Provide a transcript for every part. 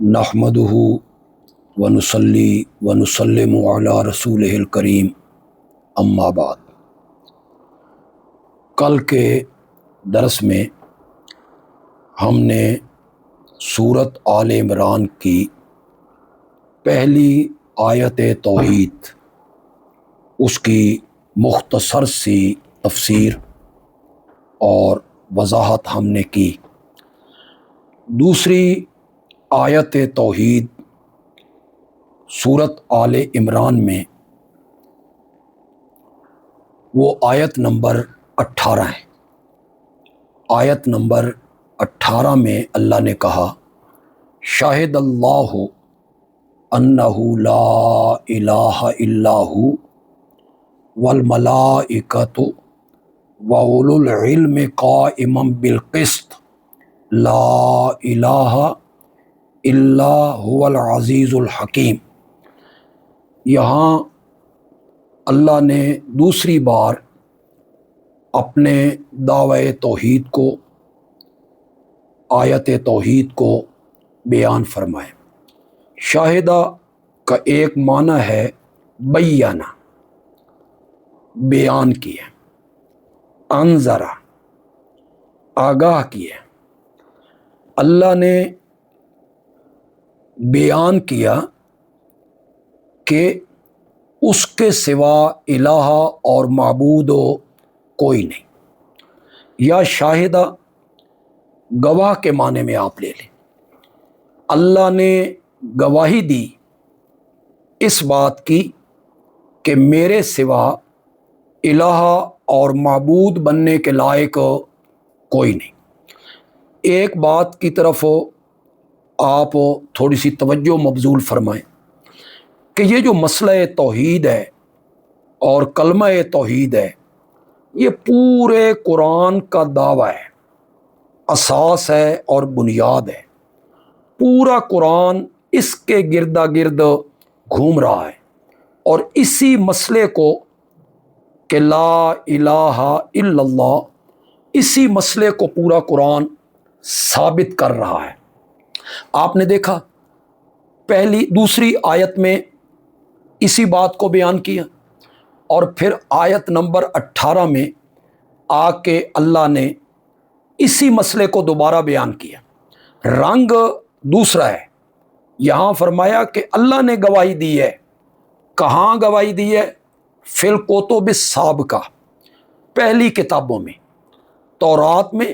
نحمدہ ونصلی ونسلم علی رسولہ الکریم اما بعد۔ کل کے درس میں ہم نے سورۃ آل عمران کی پہلی آیت توحید، اس کی مختصر سی تفسیر اور وضاحت ہم نے کی۔ دوسری آیت توحید سورۃ آل عمران میں وہ آیت نمبر 18 ہے۔ آیت نمبر 18 میں اللہ نے کہا، شاہد اللہ انہ لا الہ الا ھو والملائکۃ واولو العلم قائما بالقسط لا الہ الا ھو العزیز الحکیم۔ یہاں اللہ نے دوسری بار اپنے دعوی توحید کو، آیت توحید کو بیان فرمائے۔ شاہدہ کا ایک معنی ہے بیانہ، بیان کیا، انذرا، آگاہ کیا۔ اللہ نے بیان کیا کہ اس کے سوا الہ اور معبود کوئی نہیں، یا شاہدہ گواہ کے معنی میں آپ لے لیں۔ اللہ نے گواہی دی اس بات کی کہ میرے سوا الہ اور معبود بننے کے لائق کوئی نہیں۔ ایک بات کی طرف آپ تھوڑی سی توجہ مبذول فرمائیں کہ یہ جو مسئلہ توحید ہے اور کلمہ توحید ہے، یہ پورے قرآن کا دعویٰ ہے، اساس ہے اور بنیاد ہے۔ پورا قرآن اس کے گردا گرد گھوم رہا ہے، اور اسی مسئلے کو کہ لا الہ الا اللہ، اسی مسئلے کو پورا قرآن ثابت کر رہا ہے۔ آپ نے دیکھا دوسری آیت میں اسی بات کو بیان کیا، اور پھر آیت نمبر 18 میں آ کے اللہ نے اسی مسئلے کو دوبارہ بیان کیا۔ رنگ دوسرا ہے۔ یہاں فرمایا کہ اللہ نے گواہی دی ہے۔ کہاں گواہی دی ہے؟ فی الکتب السابقہ، پہلی کتابوں میں، تورات میں،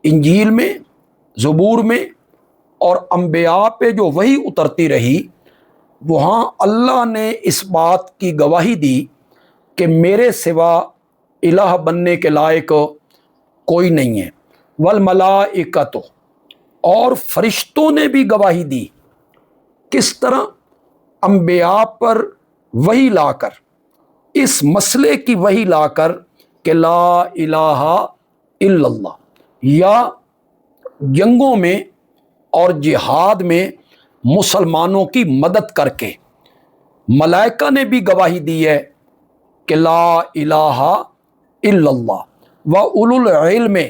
انجیل میں، زبور میں، اور انبیاء پہ جو وحی اترتی رہی، وہاں اللہ نے اس بات کی گواہی دی کہ میرے سوا الہ بننے کے لائق کوئی نہیں ہے۔ والملائکۃ، اور فرشتوں نے بھی گواہی دی۔ کس طرح؟ انبیاء پر وحی لا کر، اس مسئلے کی وحی لا کر کہ لا الہ الا اللہ، یا جنگوں میں اور جہاد میں مسلمانوں کی مدد کر کے ملائکہ نے بھی گواہی دی ہے کہ لا الہ الا اللہ۔ وَأُولُو الْعِلْمِ،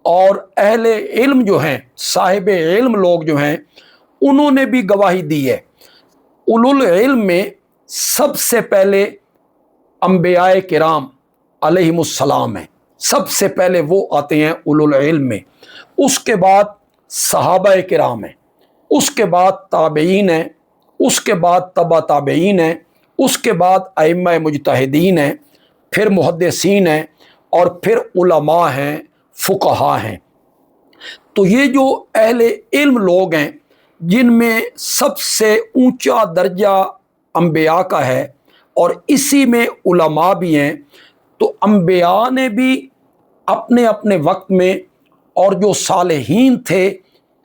اور اہل علم جو ہیں، صاحب علم لوگ جو ہیں، انہوں نے بھی گواہی دی ہے۔ اولو العلم میں سب سے پہلے انبیاء کرام علیہم السلام ہیں، سب سے پہلے وہ آتے ہیں اولو العلم میں۔ اس کے بعد صحابہ کرام ہیں، اس کے بعد تابعین ہیں، اس کے بعد تبع تابعین ہیں، اس کے بعد ائمہ مجتہدین ہیں، پھر محدثین ہیں، اور پھر علماء ہیں، فقہاء ہیں۔ تو یہ جو اہل علم لوگ ہیں، جن میں سب سے اونچا درجہ انبیاء کا ہے، اور اسی میں علماء بھی ہیں، تو انبیاء نے بھی اپنے اپنے وقت میں، اور جو صالحین تھے،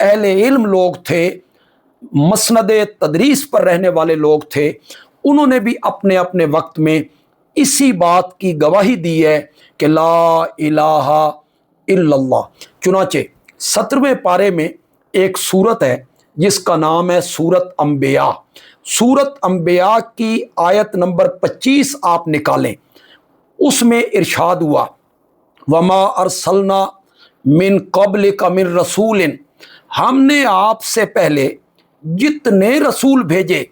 اہل علم لوگ تھے، مسند تدریس پر رہنے والے لوگ تھے، انہوں نے بھی اپنے اپنے وقت میں اسی بات کی گواہی دی ہے کہ لا الہ الا اللہ۔ چنانچہ 17ویں پارے میں ایک سورت ہے جس کا نام ہے سورۃ انبیاء۔ سورۃ انبیاء کی آیت نمبر 25 آپ نکالیں، اس میں ارشاد ہوا، وما ارسلنا من قبلک من رسول، ہم نے آپ سے پہلے جتنے رسول بھیجے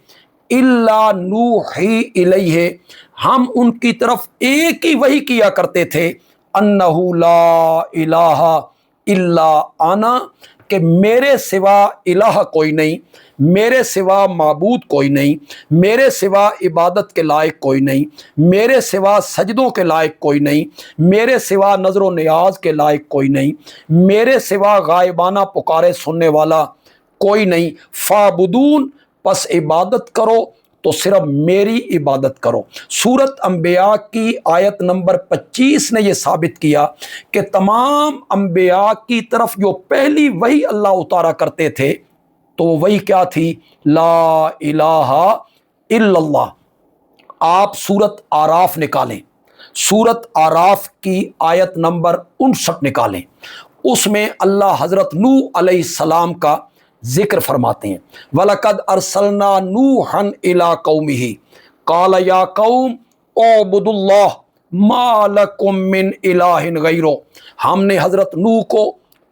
الا نوحی الیہ، ہم ان کی طرف ایک ہی وحی کیا کرتے تھے، انہ لا الہ الا انا، کہ میرے سوا الہ کوئی نہیں، میرے سوا معبود کوئی نہیں، میرے سوا عبادت کے لائق کوئی نہیں، میرے سوا سجدوں کے لائق کوئی نہیں، میرے سوا نظر و نیاز کے لائق کوئی نہیں، میرے سوا غائبانہ پکارے سننے والا کوئی نہیں، فابدون، پس عبادت کرو تو صرف میری عبادت کرو۔ سورت انبیاء کی آیت نمبر 25 نے یہ ثابت کیا کہ تمام انبیاء کی طرف جو پہلی وحی اللہ اتارا کرتے تھے تو وہ وحی کیا تھی؟ لا الہ الا اللہ۔ آپ سورت آراف نکالیں، سورت آراف کی آیت نمبر 59 نکالیں، اس میں اللہ حضرت نوح علیہ السلام کا ذکر فرماتے ہیں، وَلَقَدْ أَرْسَلْنَا نُوحًا إِلَىٰ قَوْمِهِ قَالَ يَا قَوْمِ اعْبُدُوا اللَّهَ مَا لَكُم مِّنْ إِلَٰهٍ غَيْرُهُ، ہم نے حضرت نوح کو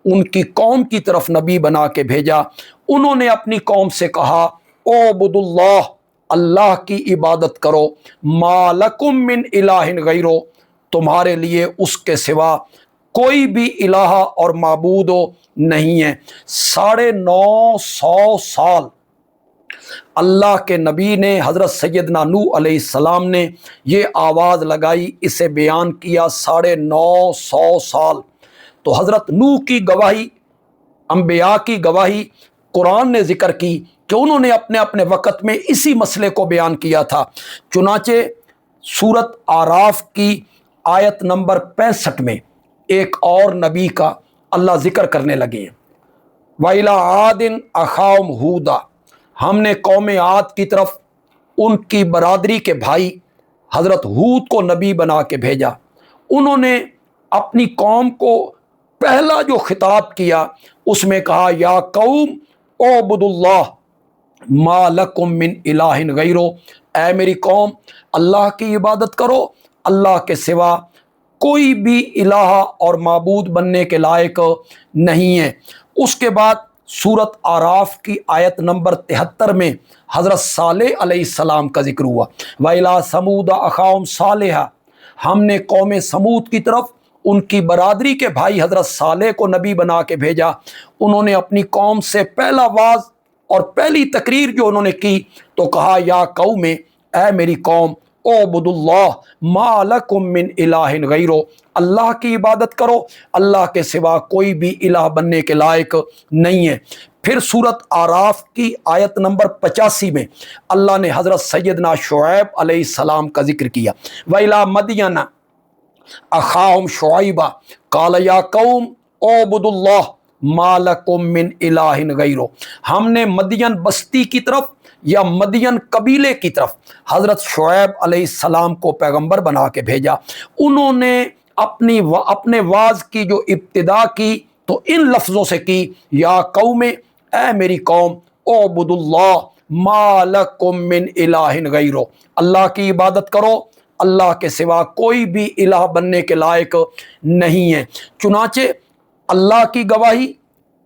ان کی قوم کی طرف نبی بنا کے بھیجا، انہوں نے اپنی قوم سے کہا اعبدوا اللہ، اللہ کی عبادت کرو، ما لکم من الہ غیرہ، تمہارے لیے اس کے سوا کوئی بھی الہ اور معبود نہیں ہے۔ 950 سال اللہ کے نبی نے، حضرت سیدنا نوح علیہ السلام نے یہ آواز لگائی، اسے بیان کیا 950 سال۔ تو حضرت نوح کی گواہی، انبیاء کی گواہی قرآن نے ذکر کی کہ انہوں نے اپنے اپنے وقت میں اسی مسئلے کو بیان کیا تھا۔ چنانچہ سورت آراف کی آیت نمبر 65 میں ایک اور نبی کا اللہ ذکر کرنے لگے ہیں، وَإِلَىٰ عَادٍ أَخَاهُمْ هُودًا، ہم نے قوم عاد کی طرف ان کی برادری کے بھائی حضرت ہود کو نبی بنا کے بھیجا، انہوں نے اپنی قوم کو پہلا جو خطاب کیا اس میں کہا یا قوم اعبدوا اللہ ما لکم من الہ غیرہ، اے میری قوم اللہ کی عبادت کرو، اللہ کے سوا کوئی بھی الہ اور معبود بننے کے لائق نہیں ہے۔ اس کے بعد سورت آراف کی آیت نمبر 73 میں حضرت صالح علیہ السلام کا ذکر ہوا، وَإِلَىٰ ثَمُودَ أَخَاهُمْ صَالِحًا، ہم نے قوم سمود کی طرف ان کی برادری کے بھائی حضرت صالح کو نبی بنا کے بھیجا، انہوں نے اپنی قوم سے پہلا واعظ اور پہلی تقریر جو انہوں نے کی تو کہا یا قوم، اے میری قوم اعبدوا اللہ ما لکم من الہ غیرہ، اللہ کی عبادت کرو، اللہ کے سوا کوئی بھی الہ بننے کے لائق نہیں ہے۔ پھر سورت آراف کی آیت نمبر 85 میں اللہ نے حضرت سیدنا شعیب علیہ السلام کا ذکر کیا، وَإِلَىٰ مَدْيَنَ أَخَاهُمْ شُعَيْبًا قَالَ يَا قَوْمِ اعْبُدُوا اللَّهَ مَا لَكُم مِّنْ إِلَٰهٍ غَيْرُهُ، ہم نے مدین بستی کی طرف یا مدین قبیلے کی طرف حضرت شعیب علیہ السلام کو پیغمبر بنا کے بھیجا، انہوں نے اپنے وعظ کی جو ابتدا کی تو ان لفظوں سے کی، یا قوم، اے میری قوم اعبدوا اللہ ما لکم من الہ غیرہ، اللہ کی عبادت کرو، اللہ کے سوا کوئی بھی الہ بننے کے لائق نہیں ہے۔ چنانچہ اللہ کی گواہی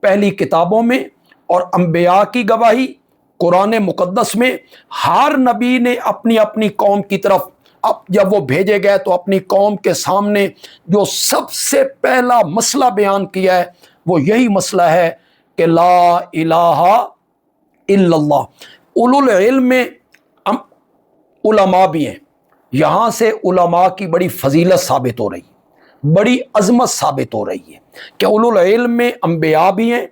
پہلی کتابوں میں اور انبیاء کی گواہی قرآن مقدس میں، ہر نبی نے اپنی اپنی قوم کی طرف جب وہ بھیجے گئے تو اپنی قوم کے سامنے جو سب سے پہلا مسئلہ بیان کیا ہے وہ یہی مسئلہ ہے کہ لا الہ الا اللہ۔ اولو العلم میں علماء بھی ہیں، یہاں سے علماء کی بڑی فضیلت ثابت ہو رہی ہے، بڑی عظمت ثابت ہو رہی ہے کہ اولو العلم میں انبیاء بھی ہیں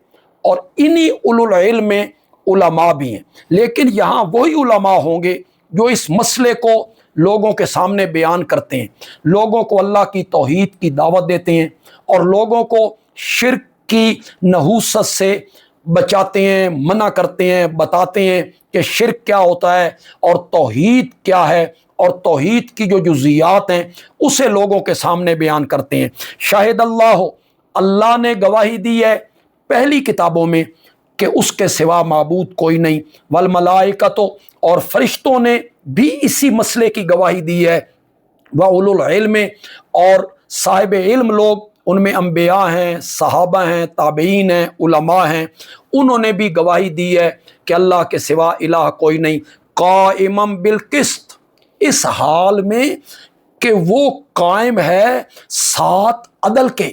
اور انہی اولو العلم میں علماء بھی ہیں، لیکن یہاں وہی علماء ہوں گے جو اس مسئلے کو لوگوں کے سامنے بیان کرتے ہیں، لوگوں کو اللہ کی توحید کی دعوت دیتے ہیں اور لوگوں کو شرک کی نحوست سے بچاتے ہیں، منع کرتے ہیں، بتاتے ہیں کہ شرک کیا ہوتا ہے اور توحید کیا ہے، اور توحید کی جو جزیات ہیں اسے لوگوں کے سامنے بیان کرتے ہیں۔ شاہد اللہ، اللہ نے گواہی دی ہے پہلی کتابوں میں کہ اس کے سوا معبود کوئی نہیں، والملائکۃ، اور فرشتوں نے بھی اسی مسئلے کی گواہی دی ہے، وَأُولُو العلم، اور صاحب علم لوگ ان میں انبیاء ہیں، صحابہ ہیں، تابعین ہیں، علماء ہیں، انہوں نے بھی گواہی دی ہے کہ اللہ کے سوا الہ کوئی نہیں، قائمم بالقسط، اس حال میں کہ وہ قائم ہے ساتھ عدل کے۔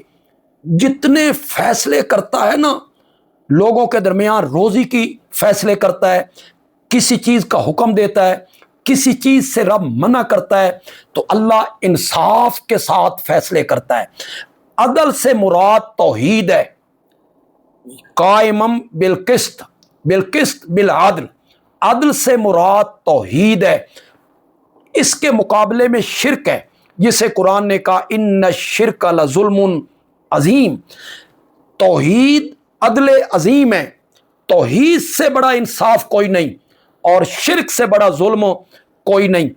جتنے فیصلے کرتا ہے نا لوگوں کے درمیان، روزی کی فیصلے کرتا ہے، کسی چیز کا حکم دیتا ہے، کسی چیز سے رب منع کرتا ہے، تو اللہ انصاف کے ساتھ فیصلے کرتا ہے۔ عدل سے مراد توحید ہے، قائمم بالقسط، بالقسط بالعدل، عدل سے مراد توحید ہے۔ اس کے مقابلے میں شرک ہے، جسے قرآن نے کہا ان الشرک لظلم عظیم۔ توحید عدل عظیم ہے، توحید سے بڑا انصاف کوئی نہیں اور شرک سے بڑا ظلم کوئی نہیں۔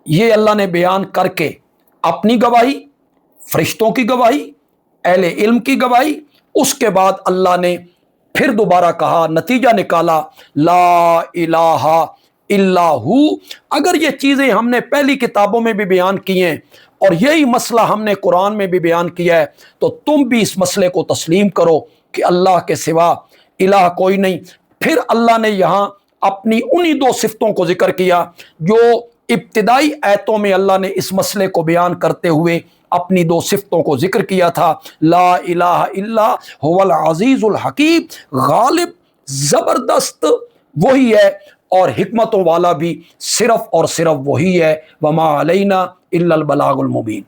یہ اللہ نے بیان کر کے اپنی گواہی، فرشتوں کی گواہی، اہل علم کی گواہی، اس کے بعد اللہ نے پھر دوبارہ کہا، نتیجہ نکالا، لا الہ الا ہو۔ اگر یہ چیزیں ہم نے پہلی کتابوں میں بھی بیان کی ہیں اور یہی مسئلہ ہم نے قرآن میں بھی بیان کیا ہے، تو تم بھی اس مسئلے کو تسلیم کرو کہ اللہ کے سوا الہ کوئی نہیں۔ پھر اللہ نے یہاں اپنی انہی دو صفتوں کو ذکر کیا جو ابتدائی آیتوں میں اللہ نے اس مسئلے کو بیان کرتے ہوئے اپنی دو صفتوں کو ذکر کیا تھا، لا الہ الا هو العزیز الحکیم، غالب زبردست وہی ہے اور حکمتوں والا بھی صرف اور صرف وہی ہے، وما علینا الا البلاغ المبین۔